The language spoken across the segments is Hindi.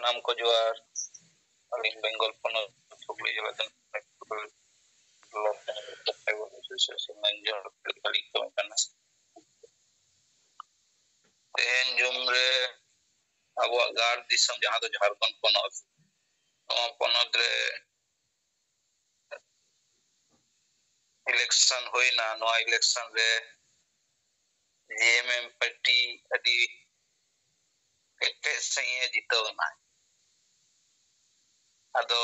ᱥᱟᱱᱟᱢ ᱠᱚ ᱡᱚᱦᱟᱨ ᱟᱹᱞᱤᱧ ᱵᱮᱝᱜᱚᱞ ᱯᱚᱱᱚᱛ ᱦᱩᱜᱽᱞᱤ ᱡᱮᱞᱟ ᱛᱮᱦᱮᱧ ᱡᱩᱢ ᱨᱮ ᱟᱵᱚᱣᱟᱜ ᱜᱟᱲ ᱫᱤᱥᱚᱢ ᱡᱟᱦᱟᱸ ᱫᱚ ᱡᱷᱟᱲᱠᱷᱚᱸᱰ ᱯᱚᱱᱚᱛ ᱱᱚᱣᱟ ᱯᱚᱱᱚᱛ ᱨᱮ इलेक्शन होइना नोआ इलेक्शन रे जेएमएम पार्टी अडी केटे सही जितवना अदो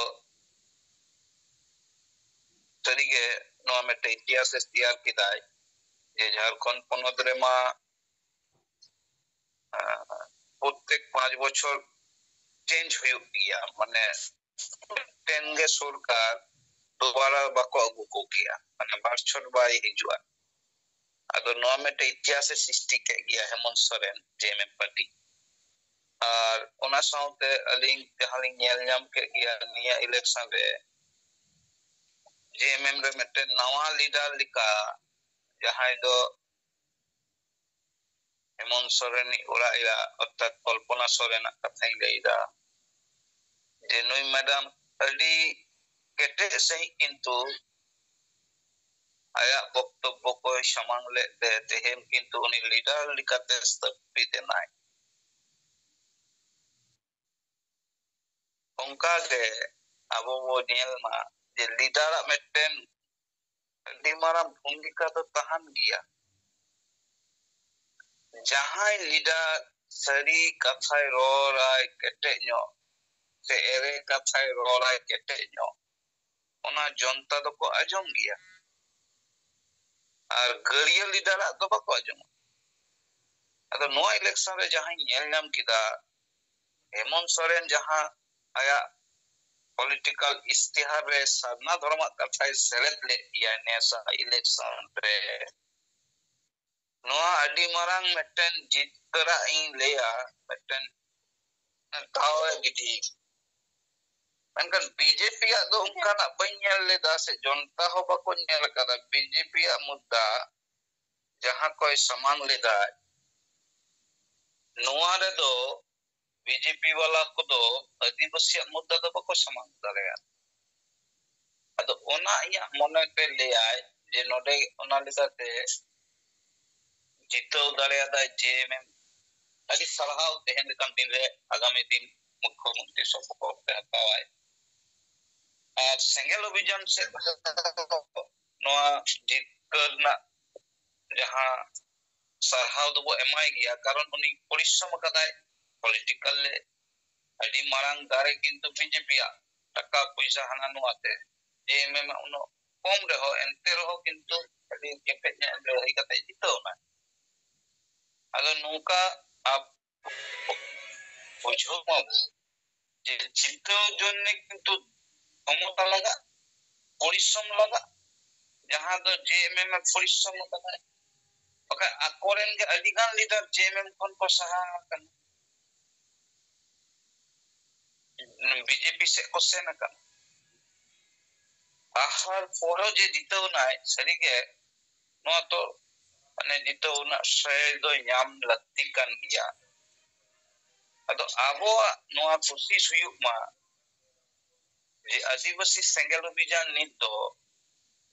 तरीगे नोआ में इतिहास तैयार किदाय जे झारखंड पनत रे मा प्रत्येक 5 बछर चेंज हुयुग गया माने टेंगे सरकार दोबारा बाको अगु को गया माने बारछट बाई हिजुआ अदो नोआ में इतिहास सृष्टि के गया हेमंत सोरेन जेएमएम पार्टी और ओना साउते अलिंग जहालिंग नेल नाम के गया निया इलेक्शन रे जेएमएम रे मेटे नवा लीडर लिका जहां दो हेमंत सोरेन ओरा इला अर्थात कल्पना सोरेन कथाई लेदा जे नुई मैडम अली केटे सही किंतु आया वक्तव्य को समांग ले तेहेन किंतु उनी लीडर लिकाते स्थापित नाय उनका के अबो वो नेल मा जे लीडर मेटेन अडी मारा भूमिका तो तहन गया जहां लीडर सरी कथाय रोराय केटे नो से एरे कथाय रोराय केटे नो ओना जनता दो को आजम गया और गड़िया लीडर दो बाको आजम अदो नो इलेक्शन रे जहां नेल नाम किदा हेमंत सोरेन जहां आया पॉलिटिकल इस्तिहार रे साधना धर्म कथाय सेलेक्ट ले या नेसा इलेक्शन रे नोआ अडी मारांग मेटन जितरा इन लेया मेटन तावे गिदी मेनकन बीजेपी आ दो उनका ना बन्यल लेदा से जनता हो बाको नेल कदा बीजेपी आ मुद्दा जहां कोई समान लेदा नोआ रे दो बीजेपी वाला को दो आदिवासी मुद्दा दो बाको समान दरेया अदो ओना या मने पे ले आय जे नोडे ओना लिसाते जितो दरेया दा जेएमएम अभी सलाह तेहन लेकन दिन रे आगामी दिन मुख्यमंत्री सपोर्ट पे हतावाय और सेंगेल अभियान से नोआ जितना जहां सरहाव दो एमाय गया कारण उनी परिश्रम कदाय पॉलिटिकल ले अडी मारंग दारे किंतु बीजेपी टका पैसा हाना नोआते जेएमएम उनो कम रहो एंते रहो किंतु अडी केपेज ने लड़ाई कते जितो ना अगर नौका आप बुझो जे जितो जन्ने किंतु क्षमता लगा परिश्रम लगा जहां दो जेएमएम परिश्रम कदा ओके अकोरेन के अधिकांश लीडर जेएमएम कोन को सहा कन बीजेपी से को सेन कन आहार फोरो जे जितो नाय सरी के नो तो अने जितो ना श्रेय दो याम लत्ती कन गया अदो आबो नोआ कोशिश हुयुक मा जे आदिवासी सेंगेल अभियान नित दो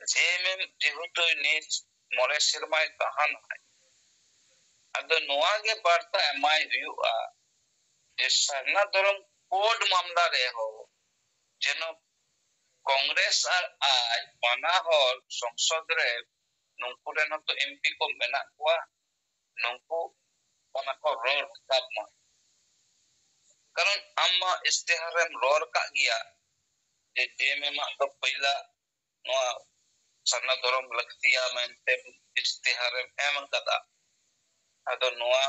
जेएमएम जेहुतो नित मोरे सिरमाय तहान अदो नोआ के वार्ता एमाय हुयुआ जे सरना धर्म कोड मामला रे हो जेनो कांग्रेस और आज बना हर संसद रे नुंकु रे तो एमपी को मेना कुआ नुंकु बना को रोड तापमा कारण अम्मा इस्तेहार में रोड का गया जे जेएमएम तो पहला नोआ सरना धर्म लक्तिया मेनते इस्तेहार एम कदा अदो नोआ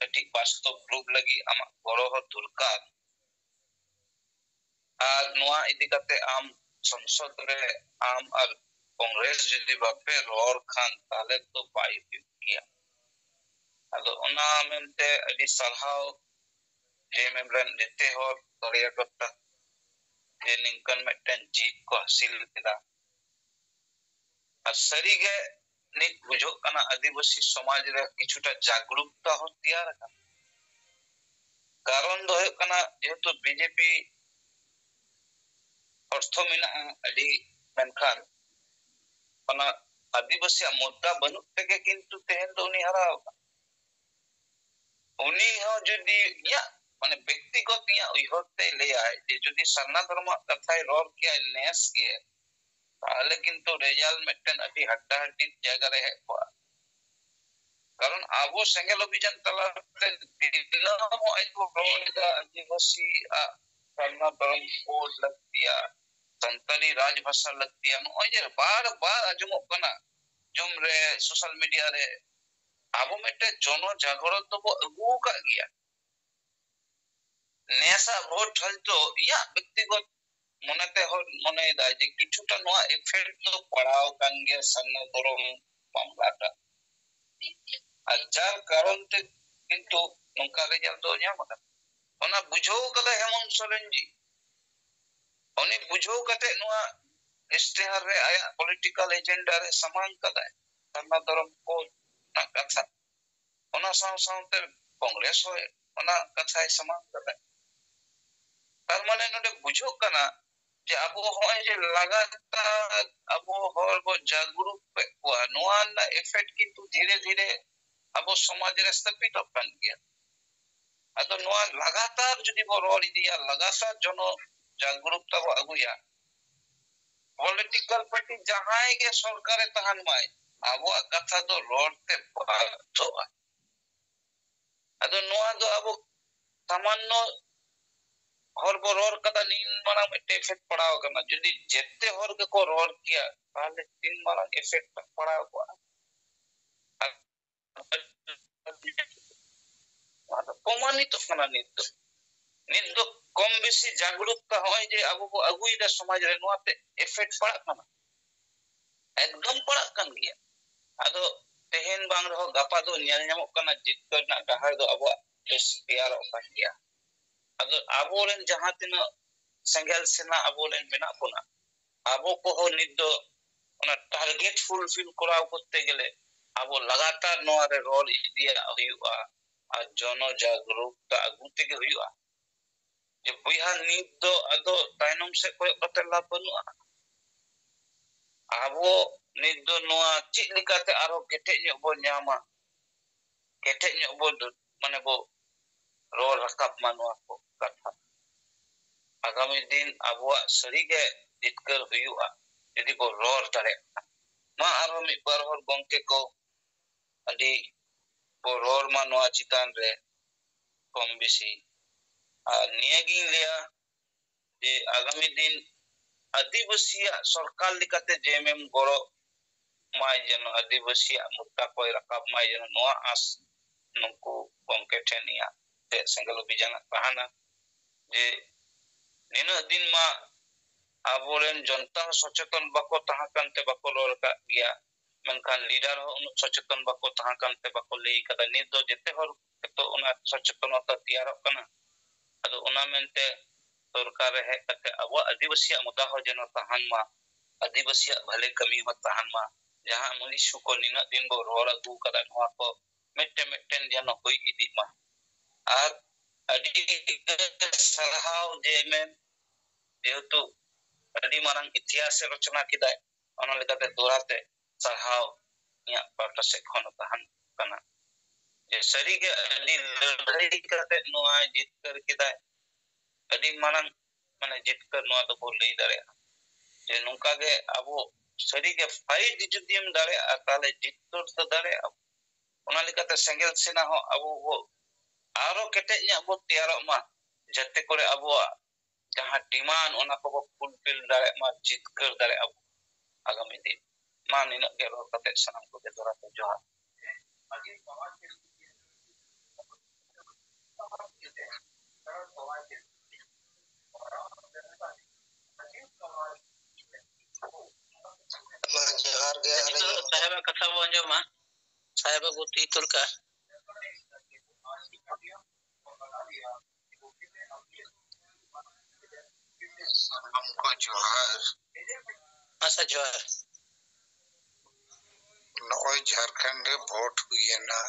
एटी वास्तव रूप लगी आम गरो दुर्कार और नोआ इदी कते आम संसद रे आम और कांग्रेस जदी बापे रोर खान ताले तो पाई किया अदो ओना मेनते अडी सलाह जेएमएम रन देते हो तोरिया कत्ता जे निंकन मेटन जीत को हासिल किदा सरी गे निक बुझो कना आदिवासी समाज रे किछुटा जागरूकता हो तैयार का karon do huyuk kana jehetu BJP ortho mena'a adi menkhan ona adibasi mudda banuk tege kintu tehen do uni haraw uni ho jodi ya মানে ব্যক্তিগত ইয়া উইহতে লেয়ায় যে যদি সনাতন ধর্ম কথায় রর কিয়া নেস কে তাহলে কিন্তু রেজাল্ট মেটেন আদি হাড্ডাহাড্ডি জায়গা রে হওয়া কারণ আবো সেঙ্গেল অভিযান তালাতে দিলাম আইবো রোজা আদিবাসী সনাতন কোড লাগতিয়া संताली राजभाषा लगती है नॉय जे बार बार आजमो कना जुम रे सोशल मीडिया रे आबो मेटे जनो जागरण तो बो अगु का गया नेसा भोट हल तो या व्यक्तिगत मनते हो मने दा जे किछुटा नोआ इफेक्ट तो पड़ाव कान गया सन्न दरम मामलाटा आजार कारण ते किंतु नोका रिजल्ट दो ᱧᱟᱢ ᱟᱠᱟᱫᱟ ओना बुझो कदा हेमंत सोरेन जी उनी बुझो कते नोआ इश्तेहार रे आया पॉलिटिकल एजेंडा रे समान कदा सन्ना धर्म को ना कथा ओना साउते कांग्रेस होय ओना कथा समान कदा तार माने नोडे बुझो कना जे अबो होय जे लगातार अबो हर बो जागरूक पे कोआ नोआ ना इफेक्ट किंतु धीरे धीरे अबो समाज रे स्थापित होकन गया अदो नोआ लगातार जदि बो रोड दिया लगातार जनो जागरूकता बो अगुया पॉलिटिकल पार्टी जहां के सरकार तहन माय अबो कथा दो रोड ते बातो अदो नोआ दो अबो सामान्य हर बो रोड कदा नीन माना में इफेक्ट पड़ाव करना जदि जेते हर के को रोड किया ताले तीन माना इफेक्ट पड़ाव को प्रमाणित कना नित कम बेसी जागरूकता होय जे अबो को अगुई दा समाज रे नोते इफेक्ट पड़ा कना एकदम पड़ा कन गया अदो तेहेन बांग रहो गपा दो न्याल ᱧᱟᱢᱚᱜ कना जितकर ना डहार दो अबो बेस तैयार होकन गया अदो अबो रेन जहां तिना संगेल सेना अबो रेन मेना कोना अबो को हो नित दो ओना टारगेट फुलफिल कराव करते गेले अबो लगातार नोआ रे रोल इदिया हुआ आ जनो जागरूकता अगु तेगे हुआ जे बुया नित दो अदो तायनम से कोय कते लाभ बनुआ आबो नित दो नोआ चित लिकाते आरो केटे ᱧᱚᱜ बो ᱧᱟᱢᱟ केटे ᱧᱚᱜ बो माने बो रोल रकाब मा नोआ को कथा आगामी दिन आबो सरी गे जितकर हुआ यदि बो रोल दारे मा आरो मि बार हर गंके को अडी बो रोल मा नोआ चितान रे कम बेसी नियागी लिया जे आगामी दिन आदिवासी सरकार लिकाते जेएमएम गoro माय जन आदिवासी मुद्दा कोई रकाब माय जन नोआ आस नुकु गंके ठेनिया ते संगल अभियान पहाना जे निना दिन मा आबोरेन जनता सचेतन बको तहा कानते बको रोल का गया मेनखान लीडर हो उन सचेतन बको तहा कानते बको लेई कदा नित दो जेते हर तो उना सचेतनता तैयार कना अदो उना मेनते सरकार है कते अब आदिवासी मुद्दा हो जनो तहान मा आदिवासी भले कमी हो तहान मा जहां मनुष्य को निना दिन बो रोल अगु कदा नोआ को मेटे मेटेन जनो होई इदी मा आर अडी सलाहाव जेमेन जेहेतु अडी मारंग इतिहास रचना किदाय ओना लेकाते दोराते सहाव या पाटा से खन तहान कना जे सरी के अडी लड़ाई करते नोआ जीत कर किदाय अडी मारंग माने जीत कर नोआ तो बो लई दारे जे नुका के अबो सरी के फाइट जुदियम दारे ताले जीत तो दारे ओना लेकाते सेंगेल सेना हो अबो वो आरो केटे nya बो तैयार मा जते करे अबो जहां डिमांड ओना को फुलफिल दारे मा जीत कर दारे अब आगामी दिन मा निना के रो कते सनम को के दोरा तो जोहार जोहार के साहेब कथा बो अंजमा साहेब गुटी तुरका हमको जोहार अच्छा जोहार नॉय झारखंड रे वोट हुई ना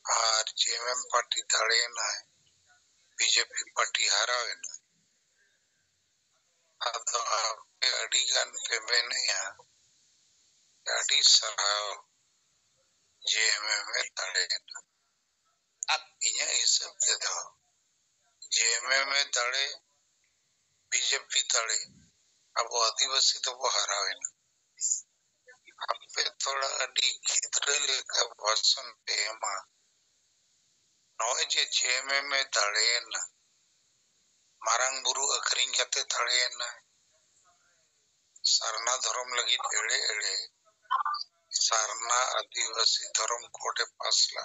और जेएमएम पार्टी दाड़ेना बीजेपी पार्टी हारावेना अदो आपे अडिगान पे मेनेया अडी सराव जेएमएम दाड़ेना अब इन्हें इस सबसे दो जेएमएम दाड़े बीजेपी दाड़े अब आदिवासी तो वो हारावेना आपे थोड़ा अडी किधरे लेकर भाषण पे मां नॉय जे जेएमएम दाड़ेना मारंग बुरु अखरिंग जाते दाड़ेना सारना धर्म लगी एड़े एड़े सारना आदिवासी धर्म कोटे पासला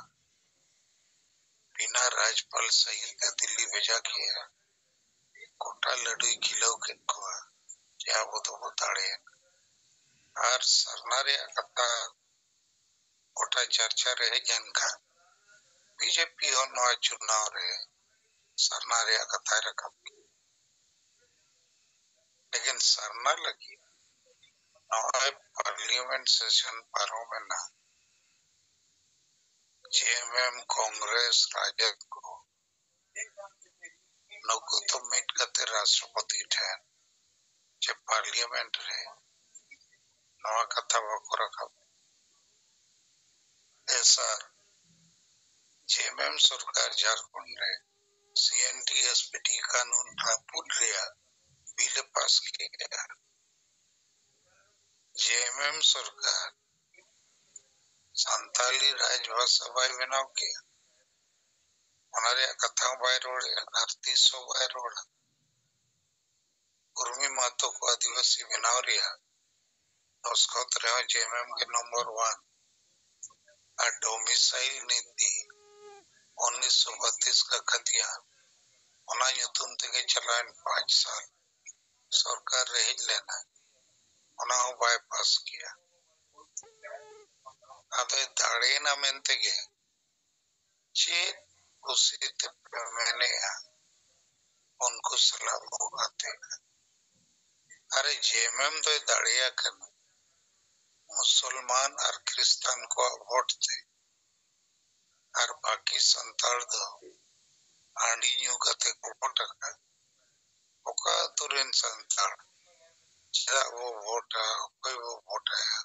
बिना राजपाल सहित दिल्ली भेजा किया कोटा लड़ुई खिलौ के कोआ क्या वो तो बताड़े और सरना रे कथा कोटा चर्चा रहे जनका बीजेपी हो नौ चुनाव रे सरना रे कथा रखा लेकिन सरना लगी नौ पार्लियामेंट सेशन पारों में ना जेएमएम कांग्रेस राजद को नुकु तो मीट करते राष्ट्रपति ठहर जब पार्लियामेंट रे नवा कथा वको रखा ऐसा जेएमएम सरकार झारखंड रे सीएनटी-एसपीटी कानून रापुल रिया बिल पास किया जेएमएम सरकार संताली राजभाषा बाय बनाव किया हमारे कथाओं बाय रोड आरती सो बाय रोड उर्मी महतो को आदिवासी बनाव रिया उसको तरह जेएमएम के नंबर 1 आ डोमिसाइल नीति 1932 का खतिया उना युतुम तक चलान 5 साल सरकार रह लेना उना बाईपास किया अबे दाड़े ना मेंते के चेत उसी मैंने उनको सलाम होगाते अरे जेएमएम तो दाड़िया कर मुसलमान और क्रिश्चियन को वोट थे और बाकी संताल दो आंडी न्यू कते वोट का ओका तुरंत संताल जरा वो वोट कोई वो वोट है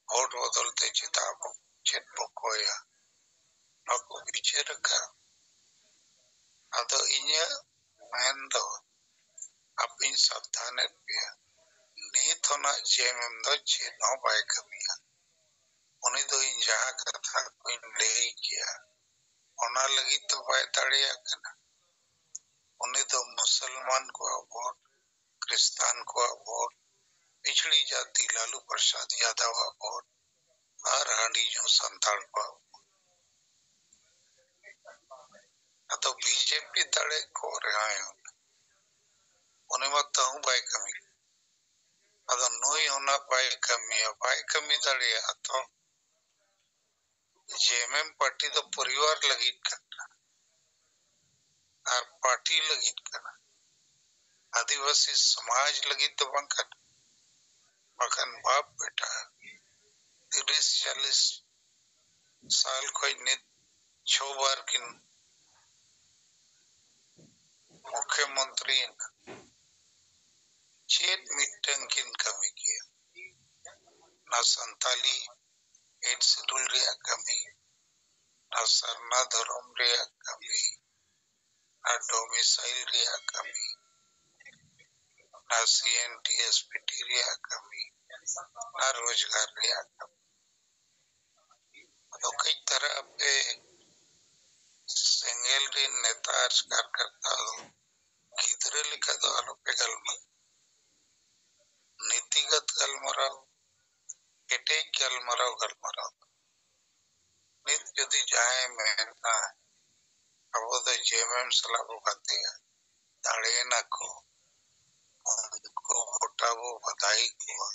वोट बदलते चिताबो चेत बकोया नको पीछे रखा अदो इन्हें मैन दो अपनी सावधान पे नहीं तो ना जेएमएम दो चेत नौ बाय कमिया उन्हें दो इन जहाँ कथा कोई ले किया उन्हें लगी तो बाय ताड़िया करना उन्हें तो मुसलमान को वोट क्रिश्चियन को वोट पिछड़ी जाति लालू प्रसाद यादव वोट और हांडी जो संताल को तो बीजेपी दड़े को रहा है उन्हें मत हूँ बाय कमी अदो नोई होना बाय कमी दड़े तो जेएमएम पार्टी तो परिवार लगी करना और पार्टी लगी करना आदिवासी समाज लगी तो बंकन बकन बाप बेटा 30-40 साल कोई नित 6 बार की मुख्यमंत्री चेत मीटिंग किन कमी किया ना संताली 8 शेड्यूल रिया कमी ना सरना धर्म रिया कमी ना डोमिसाइल रिया कमी ना सीएनटी-एसपीटी रिया कमी ना रोजगार रिया कमी तो कई तरह पे सिंगल री नेता आविष्कार करता हो किधरे लिखा दो आरोपे गलमा नीतिगत गलमराव एटे गलमराव नित यदि जाए में ना अब तो जेएमएम सलाबो खाते हैं दाड़े ना को उनको वोटा वो बधाई को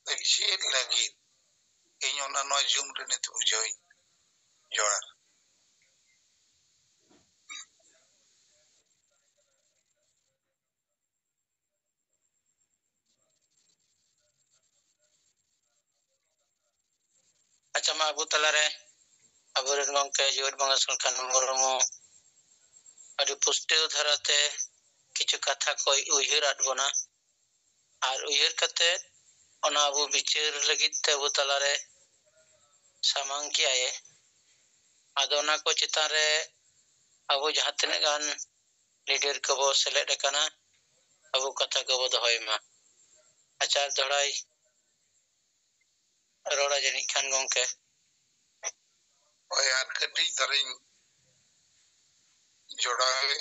तो चेत लगी इन उना नो जुम रे नित बुझोई जोर अच्छा मैं अबू तला रे aburen gongke Jewet Bangasul Kanu Murumu adi pustiw dharate kichu katha ko uyhirat bona ar uyhir kate ona abu bichir lagit te abu talare samang kiaye ado ona ko chitare abu jahan tinac gan leader ko bo select akana abu katha ko bo dohoyma achar dohrai roda janik khan gongke oy ar kati daring jodawe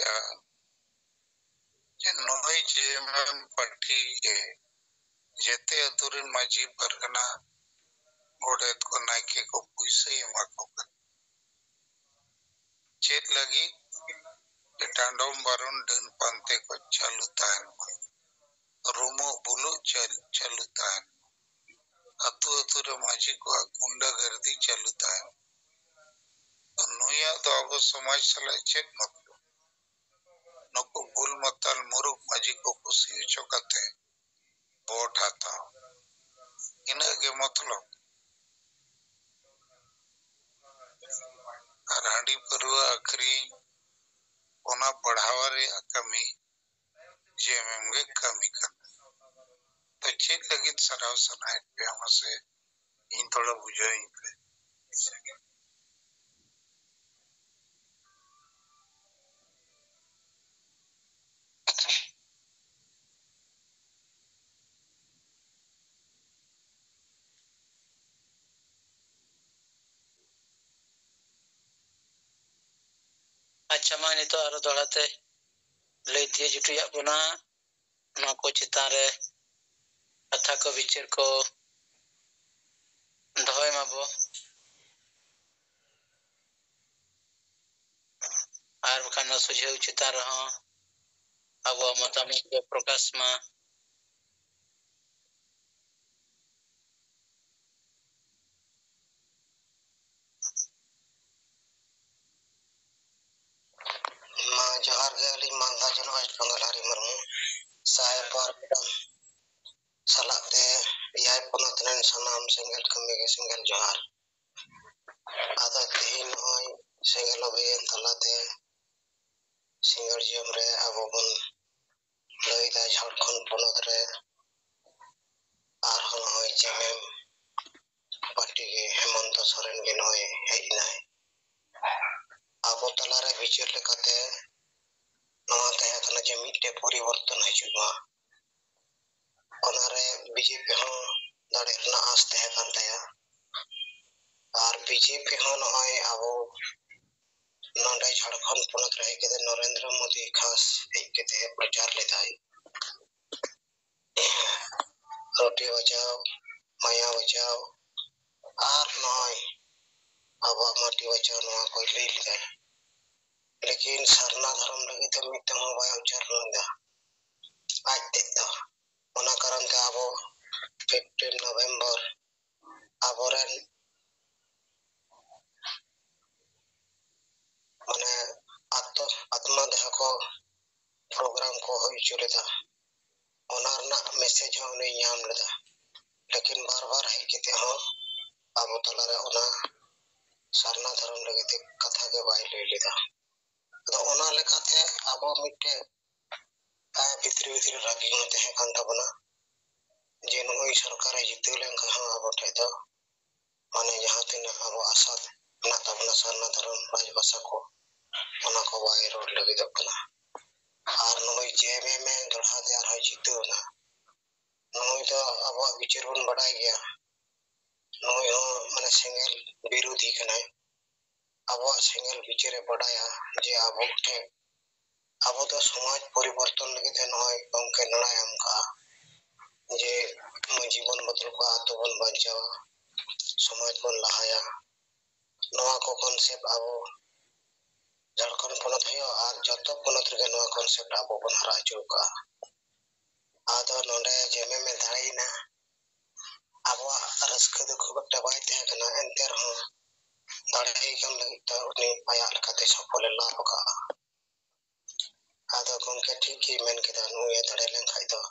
je noi je man party ge jete aturin maji pargana godet ko naike ko puisa ema ko chet lagi tandom barun dan pante ko chalu tahan rumo bulu chalu tahan atu re maji ko gunda gardi chalu tahan nuya do abo samaj sala chet matlo noko bul matal muruk maji ko kusi chokate vot hata ina ge matlo ar handi parwa akri ona बढ़ावा रे kami जेएमएम के kami kan तो चेक लगी सराव सनाए पे हमसे इन थोड़ा बुझाई पे अच्छा माने तो आरो दोड़ाते लेतिए जुटिया बना ना को चितारे कथा को विचार को दोय माबो आर खाना सुझाव चितार हो अब मतामत के प्रकाश मा जोहार गे अली मानदा जन वेस्ट बंगाल हरि मरमु साहेब पार सलाते याय पनतन सनाम सिंगल कमे के सिंगल जोहार आदा तीन होय सिंगल अभियान तलाते सिंगल जियम रे आबो बन लइदा झारखंड पनत रे आर हन होय जेएम पार्टी के हेमंत सोरेन के नय हेजनाय आबो तलारे विचार लेकाते नवा तया कना जे मिटे परिवर्तन हिजुमा ओनारे बीजेपी हो दाड़े ना आस तहे कान तया और बीजेपी हो नय आबो नोंडे झारखंड पनत रहे के नरेंद्र मोदी खास एक के प्रचार लेताय रोटी बचाओ माया बचाओ आर नय आबो माटी बचाओ नवा कोई ले ले लेकिन सरना धर्म लगी तो मितम बाय उच्चारण दा आज देखता ओना कारण ते आबो 15 नवंबर आबोरेन माने आत्मा देह को प्रोग्राम को होई चुलेदा ओनारना मैसेज हो नहीं नाम लेदा लेकिन बार-बार है कि ते हो आबो तलारे ओना सरना धर्म लगी ते कथा के बाय ले लेदा तो ओना लेकाते आबो मिटे भित्री रागी होते हैं कान तबना जे नोई सरकार जितु लेंखा हम आबो ठेदो माने जहां तिना आबो आशा ना तबना सरना धर्म राजभाषा को ओना को बाय रोड लगी दबना आर नोई जेएमए में दरहा दे आर जितु ना नोई तो आबो विचार बन बढ़ाई गया नोई हो माने सिंगल विरोधी कनाय आबो सिंगल विचारे बढ़ाया जे आबो के आबो तो समाज परिवर्तन लगी थे नय गमके नणाय हमका जे जीवन बदल को आतो बन बचावा समाज बन लहाया नवा को कॉन्सेप्ट आबो झारखंड पनत है आज जतो पनत रे नवा कॉन्सेप्ट आबो बन हरा चुका आदो नोंडे जेमे में धाइना आबो रस्क दो खूब टबाय थे कना एंटर हो दाड़े कम लगी तो उनी आया लकाते सफल लाभ का आदो गमके ठीक ही मेन के दानु ये दाड़े लें खाइ दो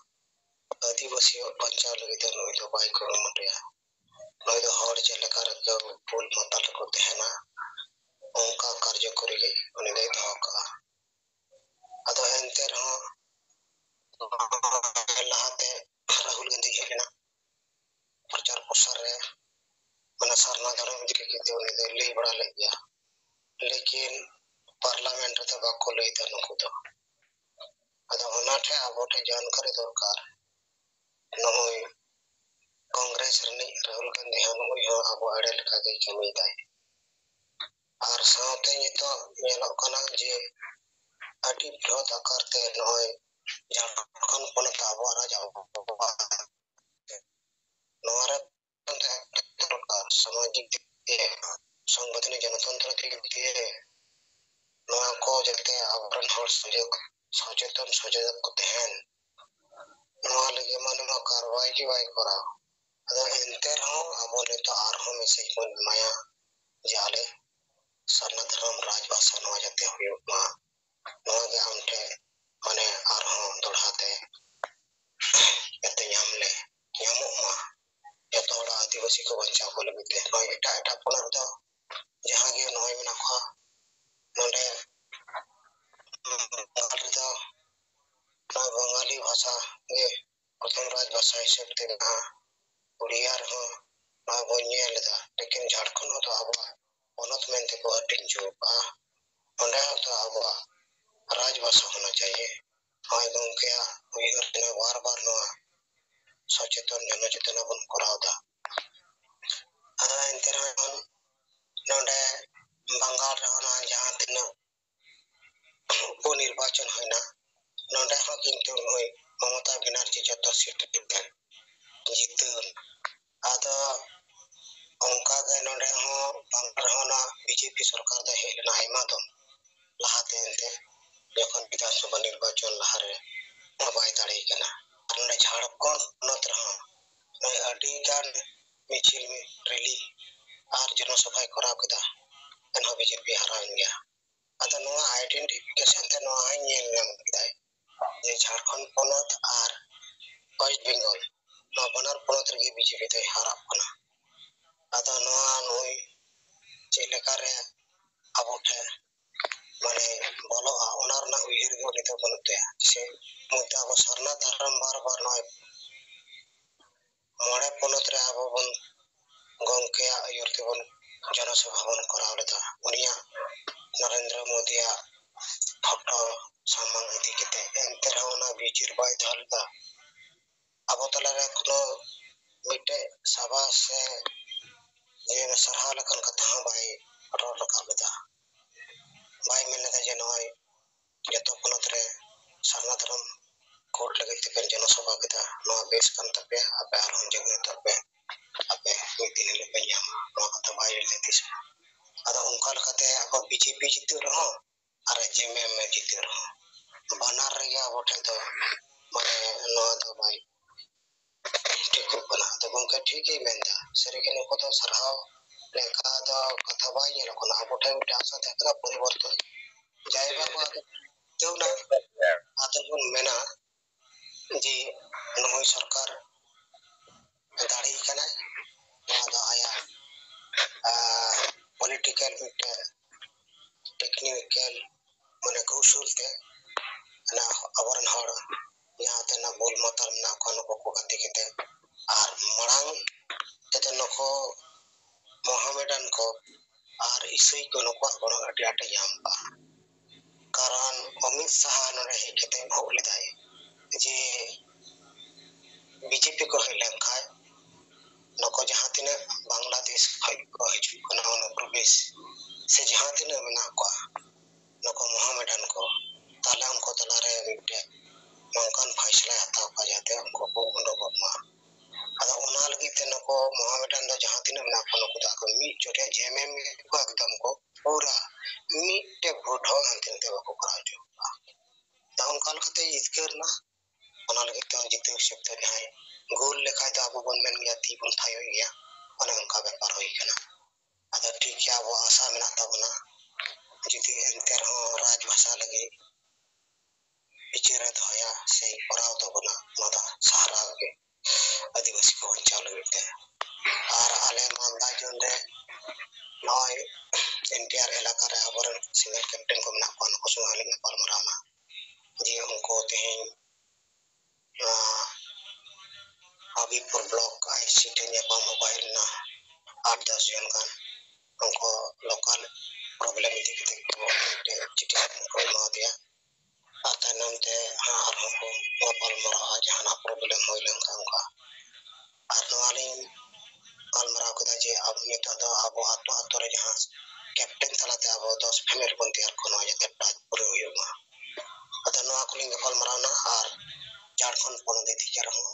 आदिवासी बच्चा लगी तो नोई तो बाई को मटिया नोई तो हर चले कर पुल मतल को देना ᱠᱚᱨᱮ ᱜᱮ ᱩᱱᱤ ᱫᱚᱭ ᱫᱚᱦᱚ ᱠᱟᱜᱼᱟ ᱟᱫᱚ ᱮᱱᱛᱮ ᱨᱮᱦᱚᱸ ᱞᱟᱦᱟᱛᱮ ᱨᱟᱦᱩᱞ ᱜᱟᱱᱫᱷᱤ ᱦᱮᱡ ᱞᱮᱱᱟ ᱯᱨᱚᱪᱟᱨ ᱯᱨᱚᱥᱟᱨ ᱨᱮ ᱢᱟᱱᱮ ᱥᱟᱨᱱᱟ ᱫᱷᱚᱨᱚᱢ ᱤᱫᱤ ᱠᱟᱛᱮ ᱩᱱᱤ ᱫᱚᱭ ᱞᱟᱹᱭ ᱵᱟᱲᱟ ᱞᱮᱫ ᱜᱮᱭᱟ ᱞᱮᱠᱤᱱ ᱯᱟᱨᱞᱟᱢᱮᱱᱴ ᱨᱮᱫᱚ ᱵᱟᱠᱚ ᱞᱟᱹᱭᱫᱟ ᱱᱩᱠᱩ ᱫᱚ ᱟᱫᱚ ᱚᱱᱟ ᱴᱷᱮᱡ ᱟᱵᱚ ᱴᱷᱮᱡ ᱡᱟᱱᱠᱟᱨᱤ ᱫᱚᱨᱠᱟর ᱱᱚᱜᱼᱚᱭ ᱠᱚᱝᱜᱨᱮᱥ ᱨᱤᱱᱤᱡ ᱨᱟᱦᱩᱞ ᱜᱟᱱᱫᱷᱤ ᱦᱚᱸ ᱱᱩᱜᱼᱩᱭ ᱦᱚᱸ ᱟᱵᱚ ᱮᱲᱮ ᱞᱮᱠᱟᱜᱮᱭ ᱠᱟᱹᱢᱤᱭᱮᱫᱟᱭ ᱟᱨ ᱥᱟᱶᱛᱮ ᱱᱤᱛᱚᱜ ᱧᱮᱞᱚᱜ ᱠᱟᱱᱟ ᱡᱮ ᱟᱹᱰᱤ ᱵᱨᱚᱦᱚᱫ ᱟᱠᱟᱨ ᱛᱮ ᱱᱚᱜᱼᱚᱭ ᱡᱷᱟᱲᱠᱷᱚᱸᱰ ᱯᱚᱱᱚᱛ ᱟᱵᱚᱣᱟᱜ ᱨᱟᱡᱽ ᱱᱚᱣᱟ ᱨᱮ দরকার সামাজিক দিক দিয়ে সাংবিধানিক গণতন্ত্র দিক দিয়ে নয়া কো যাতে আবরণ হর সচেতন সচেতন को तहन नवा लगे मानवा कार्रवाई की वाई करा अदा एंते रहो अब नितो आरहो मैसेज बन माया जाले सरना धर्म राजभाषा नवा जाते हुयो मा नवा के आमटे माने आरहो दोड़ाते जाते यामले यामो मा जतो हड़ा आदिवासी को बच्चा को लगते नय एटा एटा पोनर दो जहां गे नय मेना को नोडे बाल दो ना बंगाली भाषा गे प्रथम राजभाषा हिसाब ते ना उड़िया रहो ना बोनिया लेदा लेकिन झारखंड तो अब पोनत में ते को हटिन जोबा ओंडे तो अब राजभाषा होना चाहिए हाय गंके उइहर ने बार बार नवा सचेतन जनचेतना बन करावदा अदा इंतरान नोडे बंगाल रहना जहां तिना उपनिर्वाचन होना नोडे हो किंतु होय ममता बनर्जी जतो सीट टिकन जीतन आदा उनका के नोडे हो बंगाल रहना बीजेपी सरकार दा हेलना आयमा दो लाहाते एंते जखन विधानसभा निर्वाचन लहारे बाय दाड़ी कना नोडे झारखंड नत रहा नय अडी गान मिचिल में रैली आर जनसभा कराव कदा एनहो बीजेपी हरान गया अदा नोआ आइडेंटिफिकेशन ते नोआ nyel nyam kidai जे झारखंड पोनत आर वेस्ट बंगाल नोआ बनार पोनत रे बीजेपी ते हराप कना अदा नोआ नोई चेलेकारे अबोठे माने बोलो ओनार ना उइहर गो नितो बनते से मुद्दा को सरना धर्म बार बार नोय मोड़े पोनत रे आबो बन गंके आयुरते बन जनसभा बन कराव लेदा उनिया नरेंद्र मोदी फोटो सामान इदी केते एंते रहना बिचिर बाय धालदा अबो तला रे कोनो मिटे सभा से जे सरहा लकन कथा बाय रोड रखा लेदा बाय मेने जे नय जतो पोनत रे सरना धर्म कोर्ट लगे ते जनसभा केदा नवा base kan tape ape arhon jagah tape ape mitin le panyam नवा कथा बाय लेतिस अदा उनका लकते अब बीजेपी जीते रहो अरे जेमे में जीते रहो बनार रे अबोठे तो माने नवा दो बाय ठीक बना तो गंके ठीक ही मेंदा सरे के नको तो सरहाव लेका तो कथा बाय ने को अबोठे उठा आशा तकरा परिवर्तन जायबा को जोना आतबुन मेना जी नोई सरकार दाड़ी कना नवा आया पॉलिटिकल मिटे टेक्निकल माने कौशल ते ना अबरन हर यहाँ ते ना बोल मतल ना कोनो को गति केते आर मरांग ते नको मोहम्मदन को आर ईसाई को नको बड़ अटि अटि यामबा कारण अमित शाह नरे केते भोगले दाई जे बीजेपी को हेलन खाय नको जहां तिने बांग्लादेश को हिजु कोना ono प्रवेश से जहां तिने मना को नको मोहम्मदन को ताला उनको तला रे मिटे नौकान फैसला हता का जाते उनको को उंडो मा अदा ओना लगी ते नको मोहम्मदन दो जहां तिने मना को नको दा को मी चोटे जेमे में को एकदम को पूरा मीटे वोट हो अंतिम ते को करा जो ता उनका लखते इतकरना ओना लगी तो जिते शब्द है गोल लेखा दा अबो बन मेन गया ती बन थायो गया ओना उनका व्यापार होई कना अदा ठीक है वो आशा में तबना जिते एंतर हो राजभाषा लगे विचरत होया से कराव तबना मदा सहारा के आदिवासी को बचाव लगे और आले मामला जोंदे नय एनटीआर इलाका रे अबरन Habibpur Block ICT nyapam hokailna 8-10 জন kan उनको लोकल प्रॉब्लम इदी किते को चिठी को मा दिया आता नाम ते हाँ और हमको गोपाल मरा जहां प्रॉब्लम होइलन का उनका और नवालिन अलमरा को जे अब नेता दा अब आतो आतो रे जहां कैप्टन तलाते अब 10 फैमिली बन तैयार कोना जाते प्राज पूरे होयुमा आता नवा कुलिंग गोपाल मरा ना और झारखंड कोन दे दिखे रहो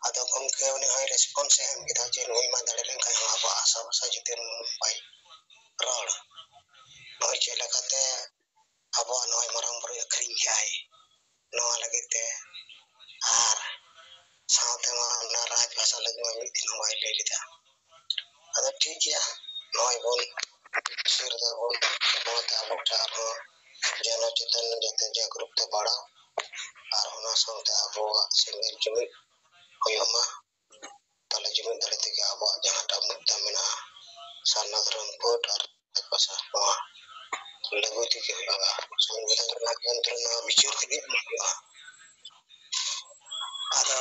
आता गमके उनी हाई रेस्पॉन्स है हम किता जे नोई मा दड़े लेन का अब आशा भाषा जिते पाई रड़ नोई चेला खाते अब नोई मराम बरो अखरिंग जाए नवा लगते और साथ में ना राज भाषा लगे में मिल दिन वाई ले लिया अदा ठीक है नोई बोल सिर दा बोल बहुत अब चार हो जन चेतन जते जागरूक ते बड़ा और होना संते अब सिंगल जमी होयमा तले जमी दड़ते के अब जहां टा मुद्दा मेना सानधरम कोट और भाषा नवा लेगुती के होगा संविधान केंद्र ना विचार के होगा ada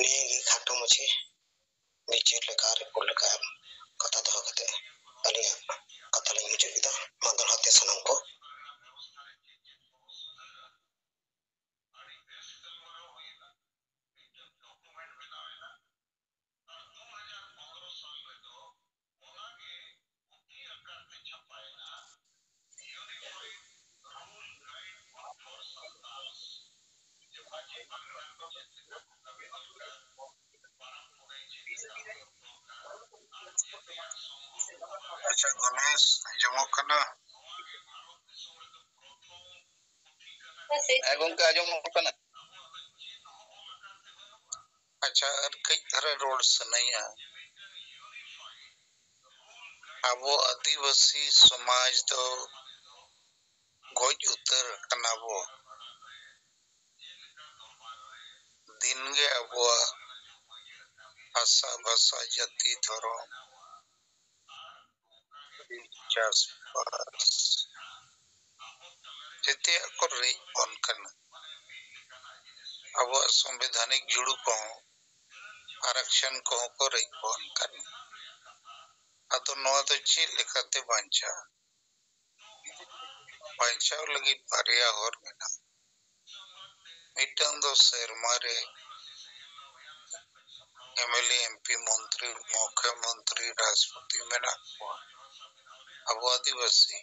ni खाटो मुझे विचार लेकर रिपोर्ट लेकर कथा दो कते अली कथा ले मुझे इधर मंगल हाथे सनम को अच्छा गणेश जमो कना गंका आजम कना अच्छा और कई तरह रोड सनैया अब आदिवासी समाज तो गोज उतर कना बो दिन गे अब आशा भाषा जाति धर्म चाषबास जिते को रेज बन कना अब संवैधानिक जुड़ू को आरक्षण को रेज बन कना अतो नवा तो ची लेकाते बांचा लगी बारिया और मेना मिटन दो शेरमारे एमएलए एमपी मंत्री मुख्यमंत्री राष्ट्रपति मेना अब आदिवासी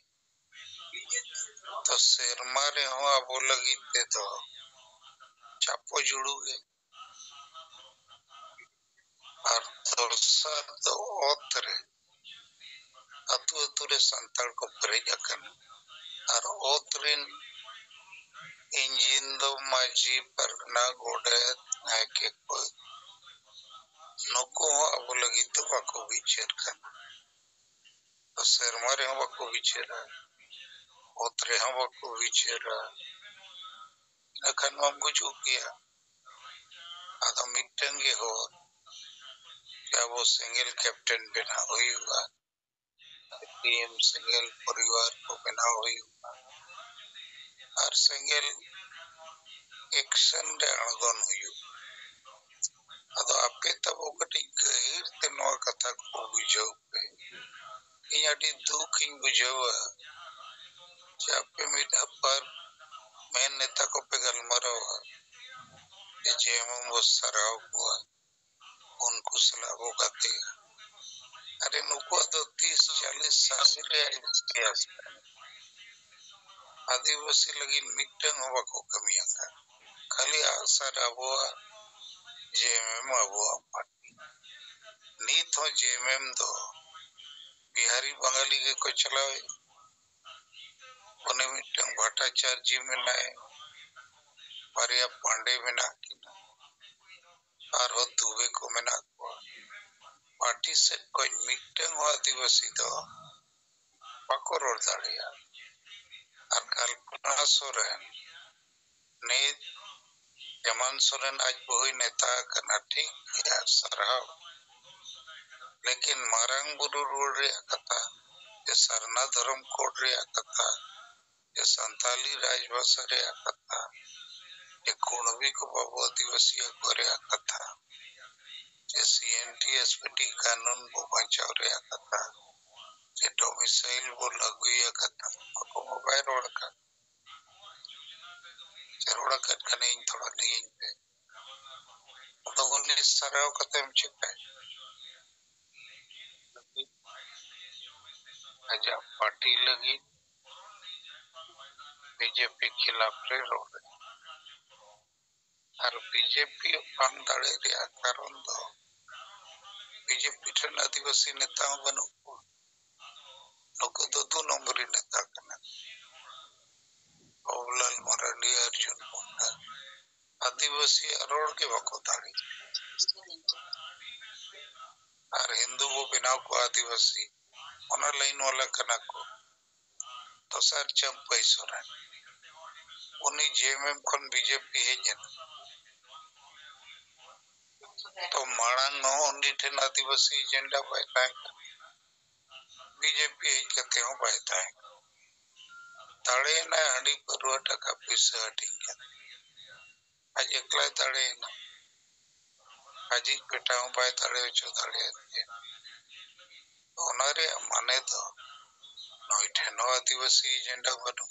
तो शेरमारे हो अब लगी ते तो चापो जुड़ूगे और दोसर तो ओतरे अतु अतुरे संताल को प्रेज अकन और ओतरिन इंजिन दो माजी परगना गोडे है के कोई नुको अब लगी तो बाको विचार कर तो शेरमारे हम बाको विचार ओतरे हम बाको विचार नखन हम कुछ किया आदो मिटेंगे हो क्या वो सिंगल कैप्टन बिना हुई हुआ टीम सिंगल परिवार को बिना हुई हुआ और सिंगल एक्शन रे अणगन हुई अदो आपे तब ओकटी गहिर ते नो कथा को बुझो पे इयाटी दुख इन बुझो चापे मिटा पर मैं नेता को पे गलमरो जे हम वो सराव हुआ उनको सलाहो करते अरे नुको तो 30-40 साल रे इतिहास आदिवासी लगी मिटन होवा को कमिया था खाली आसर अबो जेएमएम अबो नीत हो जेएमएम दो बिहारी बंगाली के को चलावे उन्हें मिटन भट्टाचार्य जी में नाए परिया पांडे में ना और हो दुबे को में ना पार्टी से कोई मिटन हो आदिवासी दो पाको रोड दाड़िया और कल्पना सोरेन ने हेमंत सोरेन आज बहुई नेता करना ठीक किया सराव लेकिन मारंग बुरु रोड रे कथा ये सरना धर्म कोड रे कथा ये संताली राजभाषा रे कथा ये कुणबी को बाबू आदिवासी को रे कथा ये CNTSPT कानून को बचाव रे कथा ये डोमिसाइल वो लागू ये कथा को मोबाइल रोड का जरूर करने इन थोड़ा नहीं पे तो उन्हें सारा कथा में चिपका आजा पार्टी लगी बीजेपी खिलाफ रे रोड और बीजेपी बांग दाड़े रे कारण दो बीजेपी ठन आदिवासी नेताओं बनो नुको दो नंबरी नेता कना बाबूलाल मरांडी अर्जुन मुंडा आदिवासी रोड के बको दाड़ी और हिंदू वो बिना को आदिवासी ओना लाइन वाला कना को तो सर चंपई सोरेन उनी जेएमएम खन बीजेपी हेजन तो माड़ांग नो उनी ठेन आदिवासी एजेंडा बैठा बीजेपी हेज कते हो बैठा है ताड़े ना हंडी पर टका पैसा हटिंग आज एकला ताड़े ना आज पेटा हो बाय ताड़े चो ताड़े ओनारे माने तो नई ठेनो आदिवासी एजेंडा बनो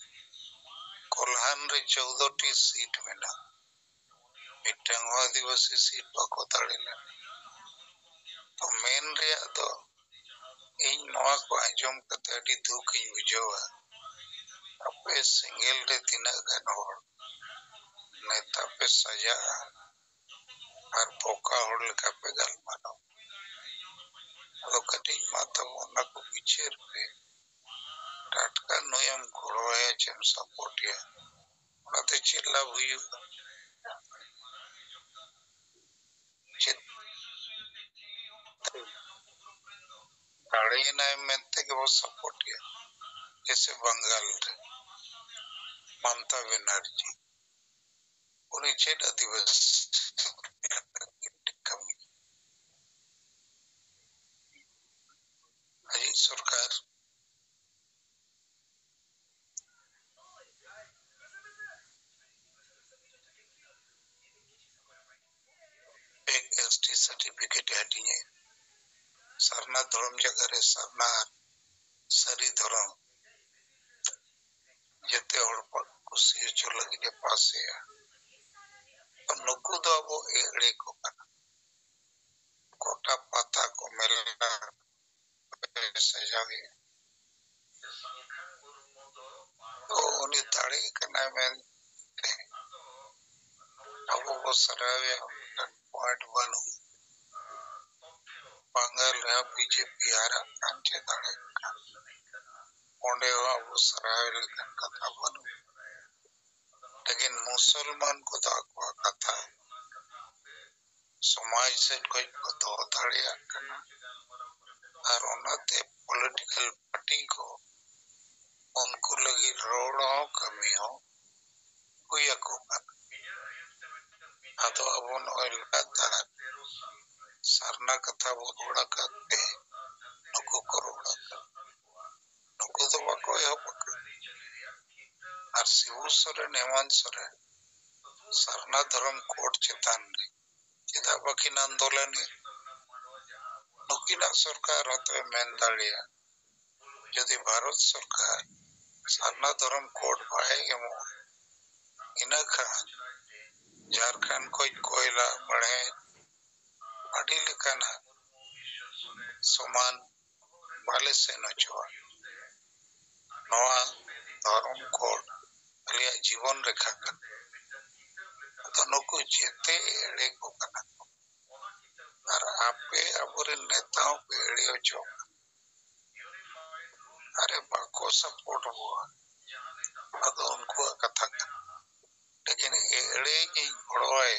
कोल्हान रे 14 सीट में ना मिटंग आदिवासी सीट बको ताड़े ना तो मेन रे तो इन नवा को आजम कते अडी दुख इन बुझोवा अपे सिंगल रे तिना गन होड़ नेता पे सजा और पोका होड़ लेका पे गल मानो तो कटिंग माता मोना को पीछे पे टाटका नोयम घोड़वाया चम सपोर्टिया उनाते चिल्ला हुई चित ताड़े ना मेंते के वो सपोर्टिया जैसे बंगाल रे ममता बनर्जी उन्हीं चेट आदिवासी अजी सरकार एक ST सर्टिफिकेट हटिए सरना धर्म जगह रे सरना सरी धर्म जते और कुसी जो लगी के पास है तो नुकु दो वो एड़े को कना कोटा पता को मिलना सजावे तो उन्हीं ताड़े करना में अब वो सरावे पॉइंट बनो बंगाल रहा बीजेपी आरा अंचे ताड़े ओंडे वो सरावे कथा बनो लेकिन मुसलमान को तो आकवा कथा समाज से कोई तो ताड़े करना और उन्होंने पॉलिटिकल पार्टी को उनको लगी रोड हो कमी हो कोई को तो अब उन्होंने लगातार सरना कथा वो रोड़ा करते नुको को रोड़ा नुको तो वको हो पकड़ और शिव सोरेन हेमंत सोरेन सरना धर्म कोर्ट चेतान रे चिदा बकिन आंदोलन नुकिना सरकार होते मेन दाड़िया यदि भारत सरकार सरना धर्म कोड पाएंगे मो इना खान झारखंड कोई कोयला बढ़े अड़ी लिखाना समान वाले से न चुआ नवा धर्म कोड लिया जीवन रेखा कर तो नुकु जेते एड़े को करना और आपे अपने नेताओं पे एड़े हो चो अरे बाको सपोर्ट हुआ अब उनको कथा कर लेकिन एड़े की घोड़वाए